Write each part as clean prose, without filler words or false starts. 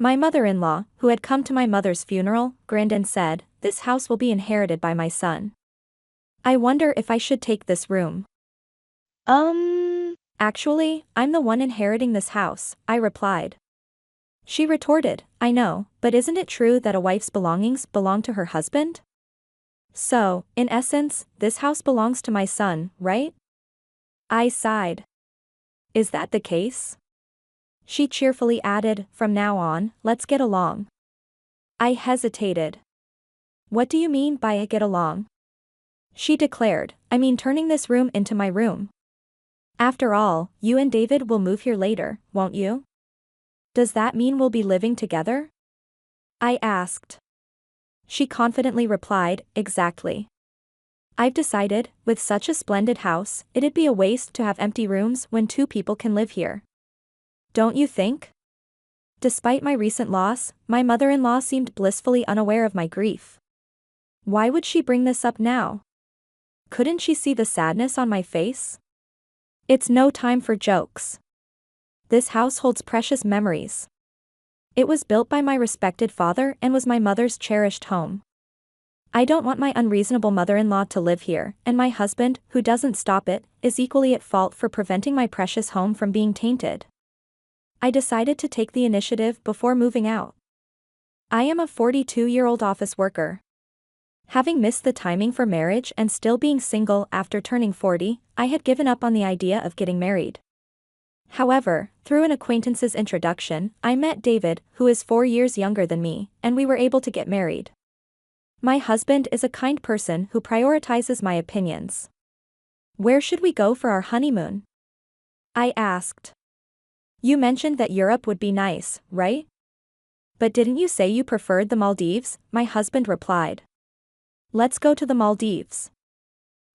My mother-in-law, who had come to my mother's funeral, grinned and said, "This house will be inherited by my son. I wonder if I should take this room." Actually, I'm the one inheriting this house, I replied. She retorted, "I know, but isn't it true that a wife's belongings belong to her husband? So, in essence, this house belongs to my son, right?" I sighed. "Is that the case?" She cheerfully added, "From now on, let's get along." I hesitated. "What do you mean by get along?" She declared, "I mean turning this room into my room. After all, you and David will move here later, won't you? Does that mean we'll be living together?" I asked. She confidently replied, "Exactly. I've decided, with such a splendid house, it'd be a waste to have empty rooms when two people can live here. Don't you think?" Despite my recent loss, my mother-in-law seemed blissfully unaware of my grief. Why would she bring this up now? Couldn't she see the sadness on my face? It's no time for jokes. This house holds precious memories. It was built by my respected father and was my mother's cherished home. I don't want my unreasonable mother-in-law to live here, and my husband, who doesn't stop it, is equally at fault for preventing my precious home from being tainted. I decided to take the initiative before moving out. I am a 42-year-old office worker. Having missed the timing for marriage and still being single after turning 40, I had given up on the idea of getting married. However, through an acquaintance's introduction, I met David, who is 4 years younger than me, and we were able to get married. My husband is a kind person who prioritizes my opinions. "Where should we go for our honeymoon?" I asked. "You mentioned that Europe would be nice, right? But didn't you say you preferred the Maldives?" my husband replied. "Let's go to the Maldives.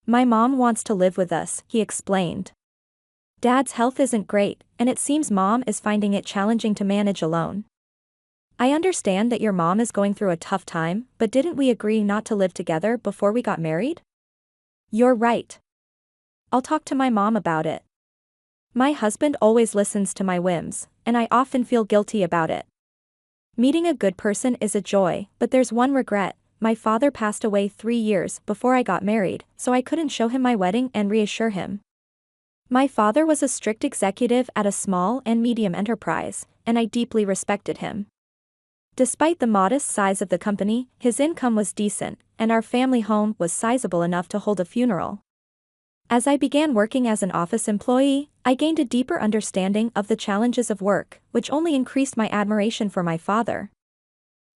My mom wants to live with us," he explained. "Dad's health isn't great, and it seems Mom is finding it challenging to manage alone. I understand that your mom is going through a tough time, but didn't we agree not to live together before we got married?" "You're right. I'll talk to my mom about it. My husband always listens to my whims, and I often feel guilty about it. Meeting a good person is a joy, but there's one regret. My father passed away 3 years before I got married, so I couldn't show him my wedding and reassure him. My father was a strict executive at a small and medium enterprise, and I deeply respected him. Despite the modest size of the company, his income was decent, and our family home was sizable enough to hold a funeral. As I began working as an office employee, I gained a deeper understanding of the challenges of work, which only increased my admiration for my father.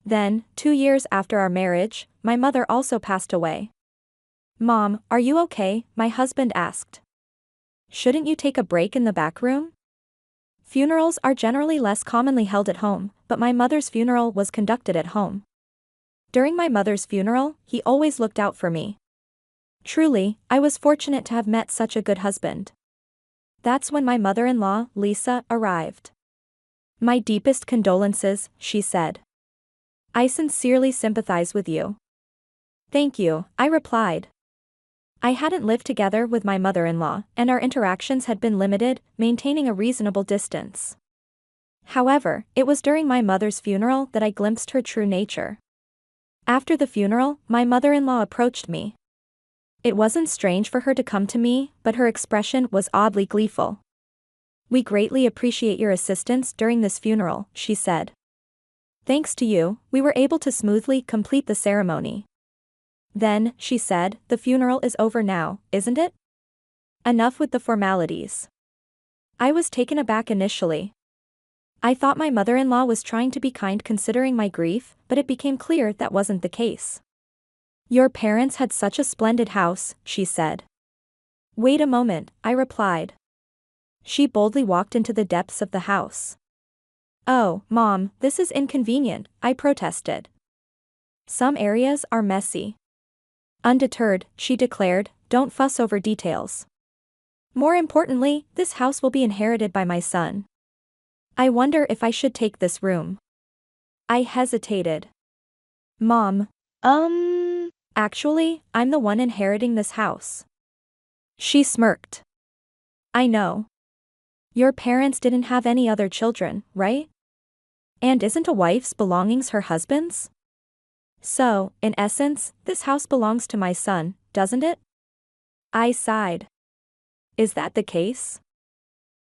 Then, 2 years after our marriage, my mother also passed away. "Mom, are you okay?" my husband asked. "Shouldn't you take a break in the back room?" Funerals are generally less commonly held at home, but my mother's funeral was conducted at home. During my mother's funeral, he always looked out for me. Truly, I was fortunate to have met such a good husband. That's when my mother-in-law, Lisa, arrived. "My deepest condolences," she said. "I sincerely sympathize with you." "Thank you," I replied. I hadn't lived together with my mother-in-law, and our interactions had been limited, maintaining a reasonable distance. However, it was during my mother's funeral that I glimpsed her true nature. After the funeral, my mother-in-law approached me. It wasn't strange for her to come to me, but her expression was oddly gleeful. "We greatly appreciate your assistance during this funeral," she said. "Thanks to you, we were able to smoothly complete the ceremony." Then, she said, "The funeral is over now, isn't it? Enough with the formalities." I was taken aback initially. I thought my mother-in-law was trying to be kind considering my grief, but it became clear that wasn't the case. "Your parents had such a splendid house," she said. "Wait a moment," I replied. She boldly walked into the depths of the house. "Oh, Mom, this is inconvenient," I protested. "Some areas are messy." Undeterred, she declared, "Don't fuss over details. More importantly, this house will be inherited by my son. I wonder if I should take this room." I hesitated. "Mom, actually, I'm the one inheriting this house." She smirked. "I know. Your parents didn't have any other children, right? And isn't a wife's belongings her husband's? So, in essence, this house belongs to my son, doesn't it? I sighed. Is that the case?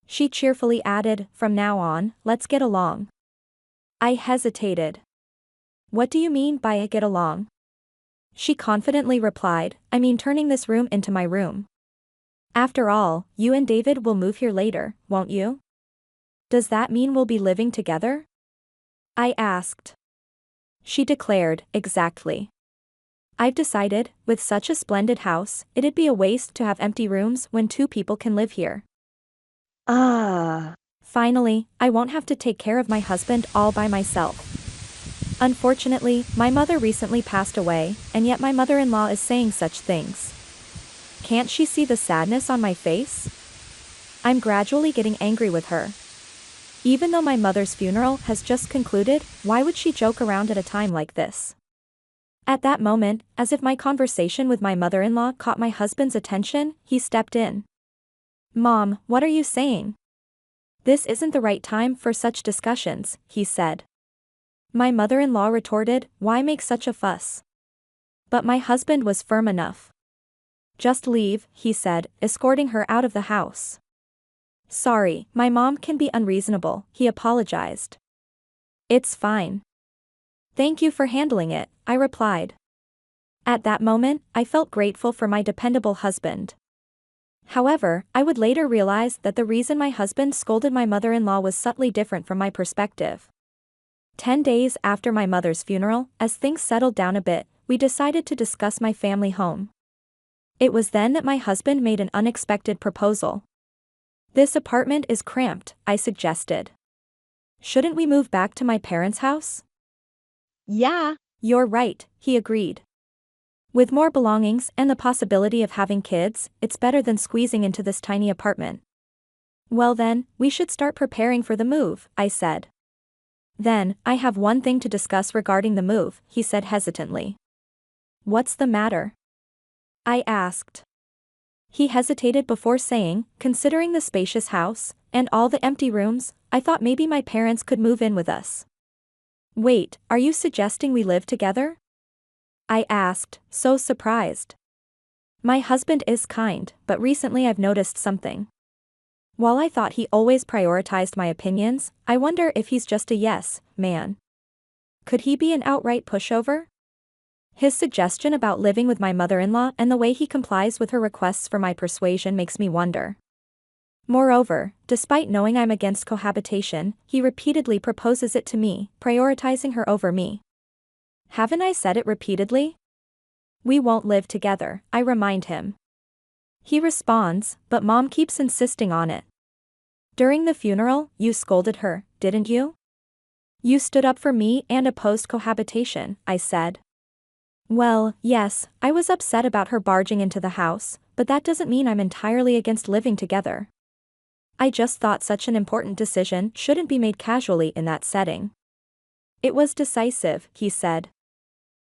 She cheerfully added, from now on, let's get along. I hesitated. What do you mean by get along? She confidently replied, I mean turning this room into my room. After all, you and David will move here later, won't you? Does that mean we'll be living together? I asked. She declared, exactly. I've decided, with such a splendid house, it'd be a waste to have empty rooms when two people can live here. Finally, I won't have to take care of my husband all by myself. Unfortunately, my mother recently passed away, and yet my mother-in-law is saying such things. Can't she see the sadness on my face? I'm gradually getting angry with her. Even though my mother's funeral has just concluded, why would she joke around at a time like this? At that moment, as if my conversation with my mother-in-law caught my husband's attention, he stepped in. Mom, what are you saying? This isn't the right time for such discussions, he said. My mother-in-law retorted, why make such a fuss? But my husband was firm enough. Just leave, he said, escorting her out of the house. Sorry, my mom can be unreasonable, he apologized. It's fine. Thank you for handling it, I replied. At that moment, I felt grateful for my dependable husband. However, I would later realize that the reason my husband scolded my mother-in-law was subtly different from my perspective. 10 days after my mother's funeral, as things settled down a bit, we decided to discuss my family home. It was then that my husband made an unexpected proposal. This apartment is cramped, I suggested. Shouldn't we move back to my parents' house? Yeah, you're right, he agreed. With more belongings and the possibility of having kids, it's better than squeezing into this tiny apartment. Well then, we should start preparing for the move, I said. Then, I have one thing to discuss regarding the move, he said hesitantly. What's the matter? I asked. He hesitated before saying, considering the spacious house, and all the empty rooms, I thought maybe my parents could move in with us. Wait, are you suggesting we live together? I asked, so surprised. My husband is kind, but recently I've noticed something. While I thought he always prioritized my opinions, I wonder if he's just a yes man. Could he be an outright pushover? His suggestion about living with my mother-in-law and the way he complies with her requests for my persuasion makes me wonder. Moreover, despite knowing I'm against cohabitation, he repeatedly proposes it to me, prioritizing her over me. Haven't I said it repeatedly? We won't live together, I remind him. He responds, but Mom keeps insisting on it. During the funeral, you scolded her, didn't you? You stood up for me and opposed cohabitation, I said. Well, yes, I was upset about her barging into the house, but that doesn't mean I'm entirely against living together. I just thought such an important decision shouldn't be made casually in that setting. It was decisive, he said.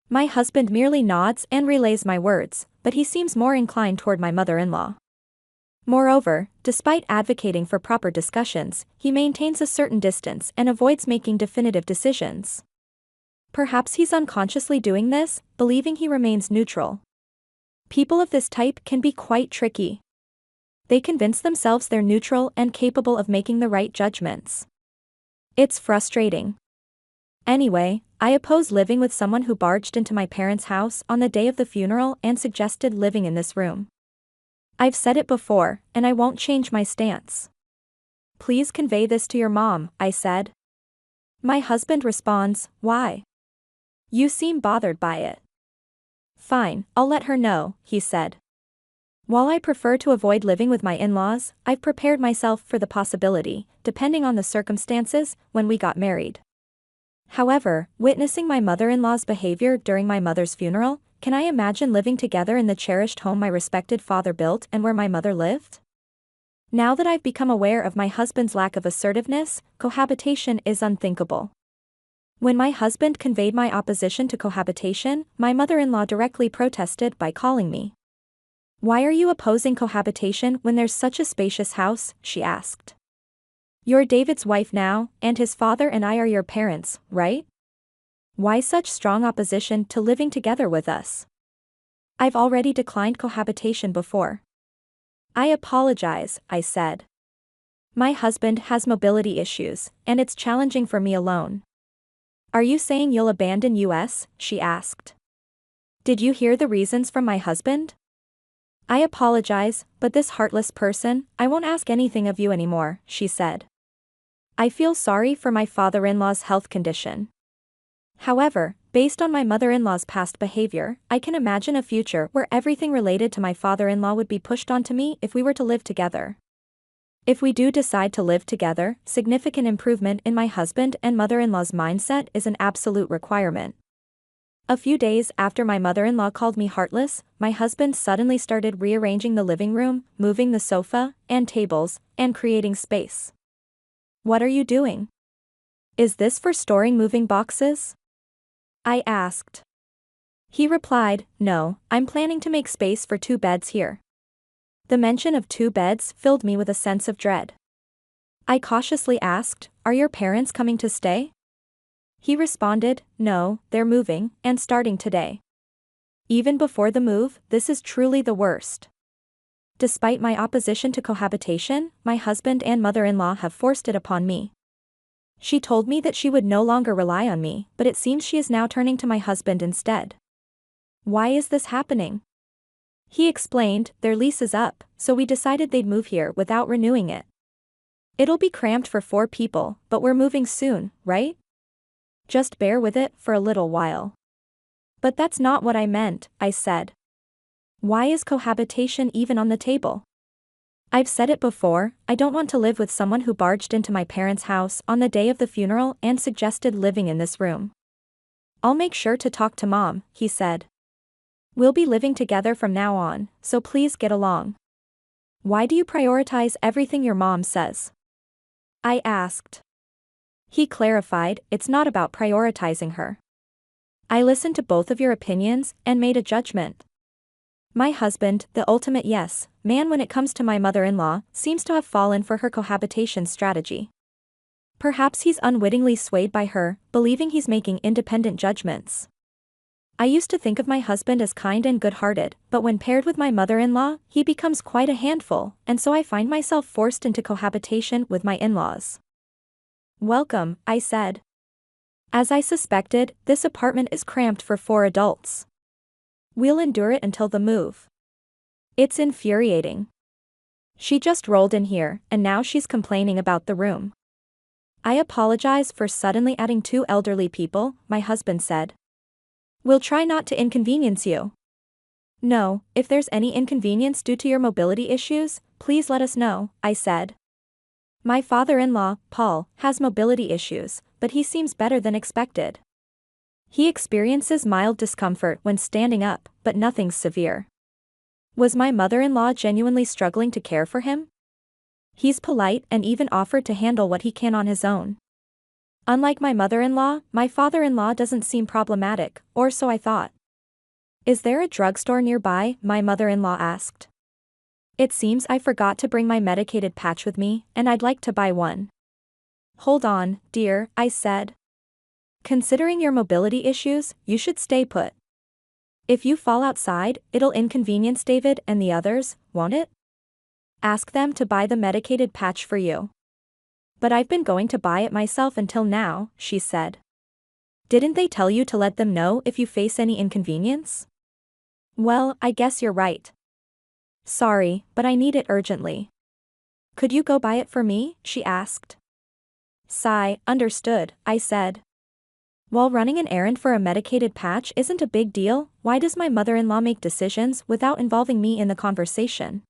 My husband merely nods and relays my words, but he seems more inclined toward my mother-in-law. Moreover, despite advocating for proper discussions, he maintains a certain distance and avoids making definitive decisions. Perhaps he's unconsciously doing this, believing he remains neutral. People of this type can be quite tricky. They convince themselves they're neutral and capable of making the right judgments. It's frustrating. Anyway, I oppose living with someone who barged into my parents' house on the day of the funeral and suggested living in this room. I've said it before, and I won't change my stance. Please convey this to your mom, I said. My husband responds, why? You seem bothered by it. Fine, I'll let her know, he said. While I prefer to avoid living with my in-laws, I've prepared myself for the possibility, depending on the circumstances, when we got married. However, witnessing my mother-in-law's behavior during my mother's funeral, can I imagine living together in the cherished home my respected father built and where my mother lived? Now that I've become aware of my husband's lack of assertiveness, cohabitation is unthinkable. When my husband conveyed my opposition to cohabitation, my mother-in-law directly protested by calling me. Why are you opposing cohabitation when there's such a spacious house? She asked. You're David's wife now, and his father and I are your parents, right? Why such strong opposition to living together with us? I've already declined cohabitation before. I apologize, I said. My husband has mobility issues, and it's challenging for me alone. Are you saying you'll abandon us? She asked. Did you hear the reasons from my husband? I apologize, but this heartless person, I won't ask anything of you anymore, she said. I feel sorry for my father-in-law's health condition. However, based on my mother-in-law's past behavior, I can imagine a future where everything related to my father-in-law would be pushed onto me if we were to live together. If we do decide to live together, significant improvement in my husband and mother-in-law's mindset is an absolute requirement. A few days after my mother-in-law called me heartless, my husband suddenly started rearranging the living room, moving the sofa and tables, and creating space. What are you doing? Is this for storing moving boxes? I asked. He replied, no, I'm planning to make space for 2 beds here. The mention of 2 beds filled me with a sense of dread. I cautiously asked, are your parents coming to stay? He responded, no, they're moving, and starting today. Even before the move, this is truly the worst. Despite my opposition to cohabitation, my husband and mother-in-law have forced it upon me. She told me that she would no longer rely on me, but it seems she is now turning to my husband instead. Why is this happening? He explained, their lease is up, so we decided they'd move here without renewing it. It'll be cramped for 4 people, but we're moving soon, right? Just bear with it for a little while. But that's not what I meant, I said. Why is cohabitation even on the table? I've said it before, I don't want to live with someone who barged into my parents' house on the day of the funeral and suggested living in this room. I'll make sure to talk to Mom, he said. We'll be living together from now on, so please get along. Why do you prioritize everything your mom says? I asked. He clarified, it's not about prioritizing her. I listened to both of your opinions and made a judgment. My husband, the ultimate yes man when it comes to my mother-in-law, seems to have fallen for her cohabitation strategy. Perhaps he's unwittingly swayed by her, believing he's making independent judgments. I used to think of my husband as kind and good-hearted, but when paired with my mother-in-law, he becomes quite a handful, and so I find myself forced into cohabitation with my in-laws. Welcome, I said. As I suspected, this apartment is cramped for 4 adults. We'll endure it until the move. It's infuriating. She just rolled in here, and now she's complaining about the room. I apologize for suddenly adding 2 elderly people, my husband said. We'll try not to inconvenience you. No, if there's any inconvenience due to your mobility issues, please let us know, I said. My father-in-law, Paul, has mobility issues, but he seems better than expected. He experiences mild discomfort when standing up, but nothing severe. Was my mother-in-law genuinely struggling to care for him? He's polite and even offered to handle what he can on his own. Unlike my mother-in-law, my father-in-law doesn't seem problematic, or so I thought. Is there a drugstore nearby? My mother-in-law asked. It seems I forgot to bring my medicated patch with me, and I'd like to buy one. Hold on, dear, I said. Considering your mobility issues, you should stay put. If you fall outside, it'll inconvenience David and the others, won't it? Ask them to buy the medicated patch for you. But I've been going to buy it myself until now, she said. Didn't they tell you to let them know if you face any inconvenience? Well, I guess you're right. Sorry, but I need it urgently. Could you go buy it for me? She asked. Sigh, understood, I said. While running an errand for a medicated patch isn't a big deal, why does my mother-in-law make decisions without involving me in the conversation?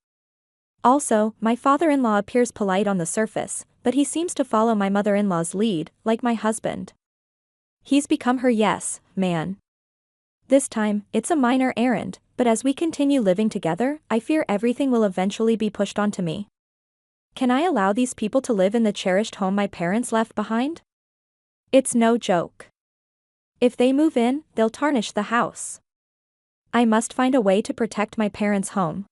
Also, my father-in-law appears polite on the surface, but he seems to follow my mother-in-law's lead, like my husband. He's become her yes man. This time, it's a minor errand, but as we continue living together, I fear everything will eventually be pushed onto me. Can I allow these people to live in the cherished home my parents left behind? It's no joke. If they move in, they'll tarnish the house. I must find a way to protect my parents' home.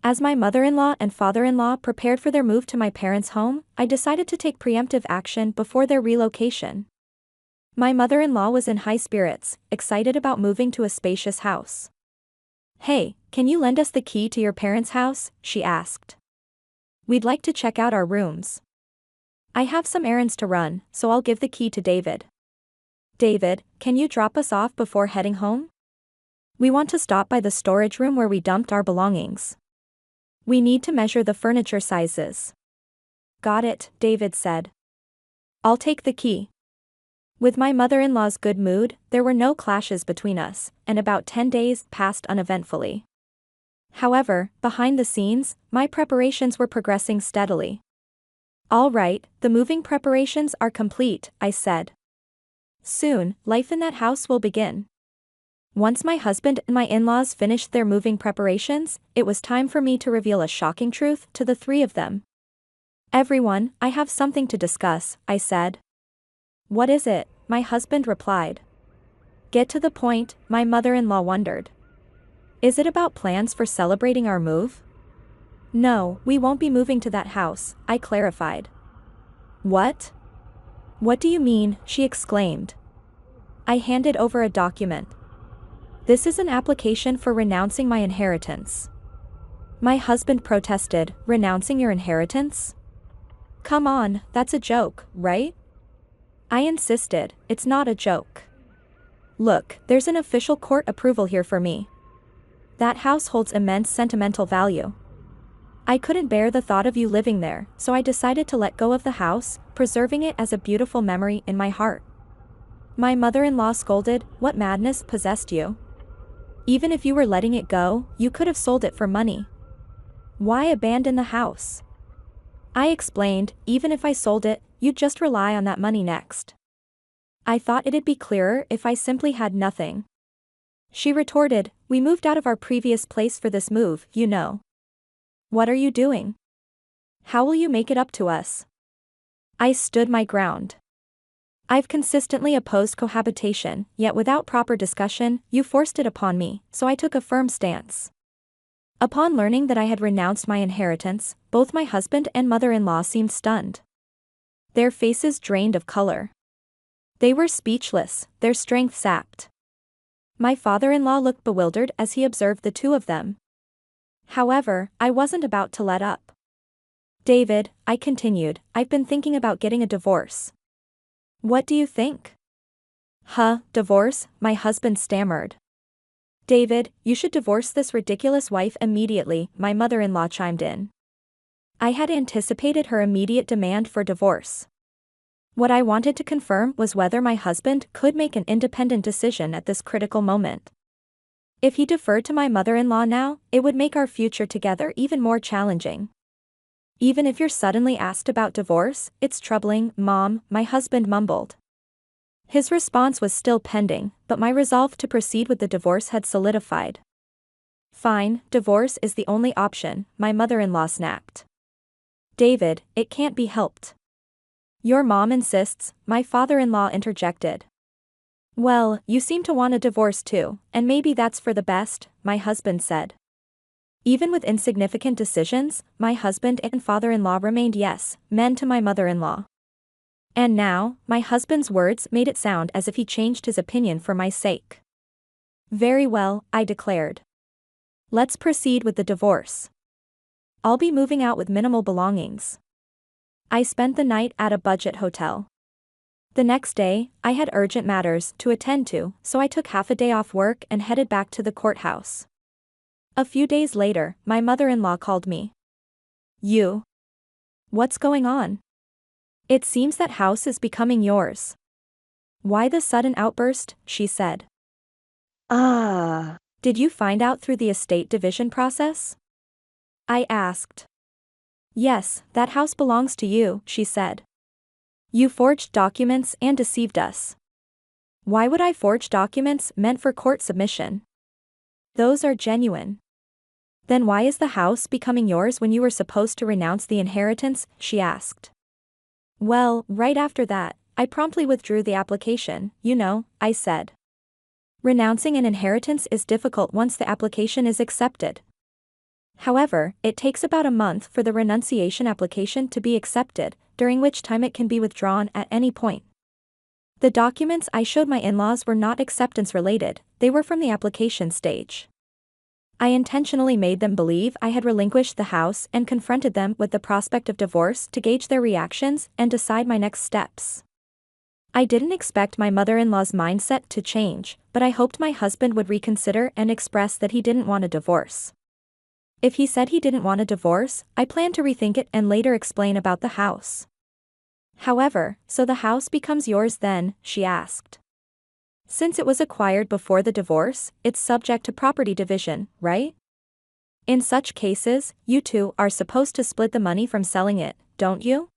As my mother-in-law and father-in-law prepared for their move to my parents' home, I decided to take preemptive action before their relocation. My mother-in-law was in high spirits, excited about moving to a spacious house. "Hey, can you lend us the key to your parents' house?" she asked. "We'd like to check out our rooms. I have some errands to run, so I'll give the key to David." "David, can you drop us off before heading home? We want to stop by the storage room where we dumped our belongings. We need to measure the furniture sizes." "Got it," David said. "I'll take the key." With my mother-in-law's good mood, there were no clashes between us, and about 10 days passed uneventfully. However, behind the scenes, my preparations were progressing steadily. "All right, the moving preparations are complete," I said. "Soon, life in that house will begin." Once my husband and my in-laws finished their moving preparations, it was time for me to reveal a shocking truth to the three of them. "Everyone, I have something to discuss," I said. "What is it?" my husband replied. "Get to the point," my mother-in-law wondered. "Is it about plans for celebrating our move?" "No, we won't be moving to that house," I clarified. "What? What do you mean?" she exclaimed. I handed over a document. "This is an application for renouncing my inheritance." My husband protested. "Renouncing your inheritance? Come on, that's a joke, right?" I insisted. "It's not a joke. Look, there's an official court approval here for me. That house holds immense sentimental value. I couldn't bear the thought of you living there, so I decided to let go of the house, preserving it as a beautiful memory in my heart." My mother-in-law scolded. "What madness possessed you? Even if you were letting it go, you could have sold it for money. Why abandon the house?" I explained, "Even if I sold it, you'd just rely on that money next. I thought it'd be clearer if I simply had nothing." She retorted, "We moved out of our previous place for this move, you know. What are you doing? How will you make it up to us?" I stood my ground. "I've consistently opposed cohabitation, yet without proper discussion, you forced it upon me, so I took a firm stance." Upon learning that I had renounced my inheritance, both my husband and mother-in-law seemed stunned. Their faces drained of color. They were speechless, their strength sapped. My father-in-law looked bewildered as he observed the two of them. However, I wasn't about to let up. "David," I continued, "I've been thinking about getting a divorce. What do you think?" "Huh, divorce?" my husband stammered. "David, you should divorce this ridiculous wife immediately," my mother-in-law chimed in. I had anticipated her immediate demand for divorce. What I wanted to confirm was whether my husband could make an independent decision at this critical moment. If he deferred to my mother-in-law now, it would make our future together even more challenging. "Even if you're suddenly asked about divorce, it's troubling, Mom," my husband mumbled. His response was still pending, but my resolve to proceed with the divorce had solidified. "Fine, divorce is the only option," my mother-in-law snapped. "David, it can't be helped. Your mom insists," my father-in-law interjected. "Well, you seem to want a divorce too, and maybe that's for the best," my husband said. Even with insignificant decisions, my husband and father-in-law remained yes men to my mother-in-law. And now, my husband's words made it sound as if he changed his opinion for my sake. "Very well," I declared. "Let's proceed with the divorce. I'll be moving out with minimal belongings." I spent the night at a budget hotel. The next day, I had urgent matters to attend to, so I took half a day off work and headed back to the courthouse. A few days later, my mother-in-law called me. "You? What's going on? It seems that house is becoming yours." "Why the sudden outburst?" she said. Did you find out through the estate division process?" I asked. "Yes, that house belongs to you," she said. "You forged documents and deceived us." "Why would I forge documents meant for court submission? Those are genuine." "Then why is the house becoming yours when you were supposed to renounce the inheritance?" she asked. "Well, right after that, I promptly withdrew the application, you know," I said. "Renouncing an inheritance is difficult once the application is accepted." However, it takes about a month for the renunciation application to be accepted, during which time it can be withdrawn at any point. The documents I showed my in-laws were not acceptance related, they were from the application stage. I intentionally made them believe I had relinquished the house and confronted them with the prospect of divorce to gauge their reactions and decide my next steps. I didn't expect my mother-in-law's mindset to change, but I hoped my husband would reconsider and express that he didn't want a divorce. If he said he didn't want a divorce, I planned to rethink it and later explain about the house. However, so the house becomes yours then, she asked. Since it was acquired before the divorce, it's subject to property division, right? In such cases, you two are supposed to split the money from selling it, don't you?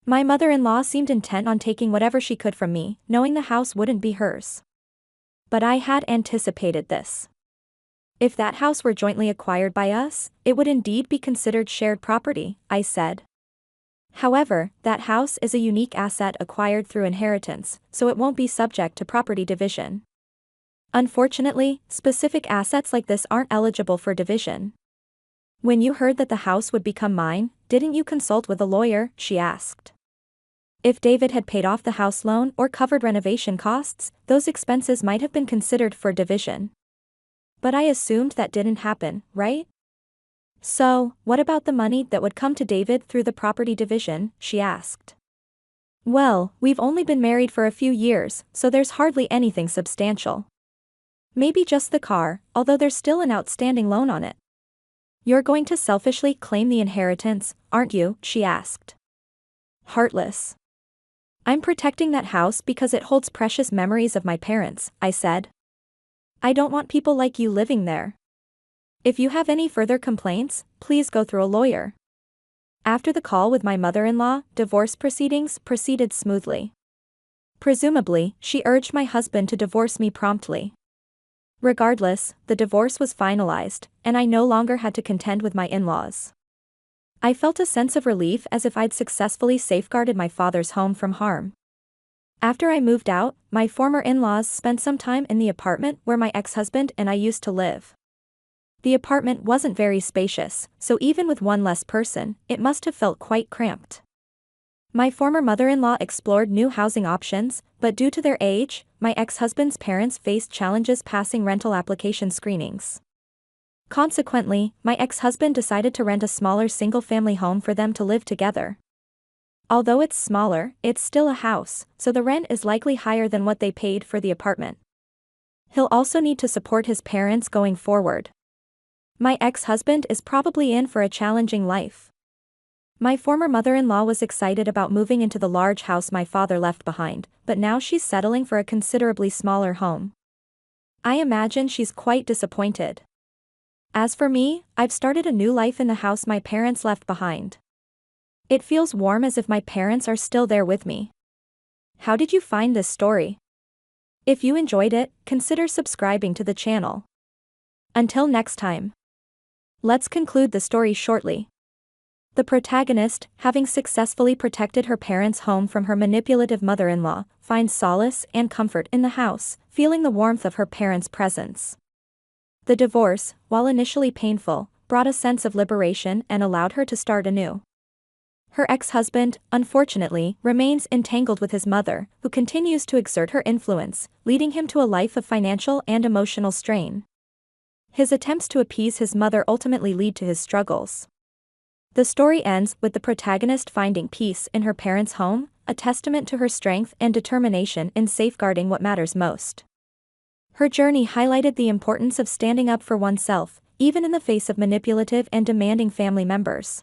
My mother-in-law seemed intent on taking whatever she could from me, knowing the house wouldn't be hers. But I had anticipated this. If that house were jointly acquired by us, it would indeed be considered shared property, I said. However, that house is a unique asset acquired through inheritance, so it won't be subject to property division. Unfortunately, specific assets like this aren't eligible for division. When you heard that the house would become mine, didn't you consult with a lawyer, she asked. If David had paid off the house loan or covered renovation costs, those expenses might have been considered for division. But I assumed that didn't happen, right? So, what about the money that would come to David through the property division, she asked. Well, we've only been married for a few years, so there's hardly anything substantial. Maybe just the car, although there's still an outstanding loan on it. You're going to selfishly claim the inheritance, aren't you, she asked. Heartless. I'm protecting that house because it holds precious memories of my parents, I said. I don't want people like you living there. If you have any further complaints, please go through a lawyer. After the call with my mother-in-law, divorce proceedings proceeded smoothly. Presumably, she urged my husband to divorce me promptly. Regardless, the divorce was finalized, and I no longer had to contend with my in-laws. I felt a sense of relief as if I'd successfully safeguarded my father's home from harm. After I moved out, my former in-laws spent some time in the apartment where my ex-husband and I used to live. The apartment wasn't very spacious, so even with one less person, it must have felt quite cramped. My former mother-in-law explored new housing options, but due to their age, my ex-husband's parents faced challenges passing rental application screenings. Consequently, my ex-husband decided to rent a smaller single-family home for them to live together. Although it's smaller, it's still a house, so the rent is likely higher than what they paid for the apartment. He'll also need to support his parents going forward. My ex-husband is probably in for a challenging life. My former mother-in-law was excited about moving into the large house my father left behind, but now she's settling for a considerably smaller home. I imagine she's quite disappointed. As for me, I've started a new life in the house my parents left behind. It feels warm as if my parents are still there with me. How did you find this story? If you enjoyed it, consider subscribing to the channel. Until next time. Let's conclude the story shortly. The protagonist, having successfully protected her parents' home from her manipulative mother-in-law, finds solace and comfort in the house, feeling the warmth of her parents' presence. The divorce, while initially painful, brought a sense of liberation and allowed her to start anew. Her ex-husband, unfortunately, remains entangled with his mother, who continues to exert her influence, leading him to a life of financial and emotional strain. His attempts to appease his mother ultimately lead to his struggles. The story ends with the protagonist finding peace in her parents' home, a testament to her strength and determination in safeguarding what matters most. Her journey highlighted the importance of standing up for oneself, even in the face of manipulative and demanding family members.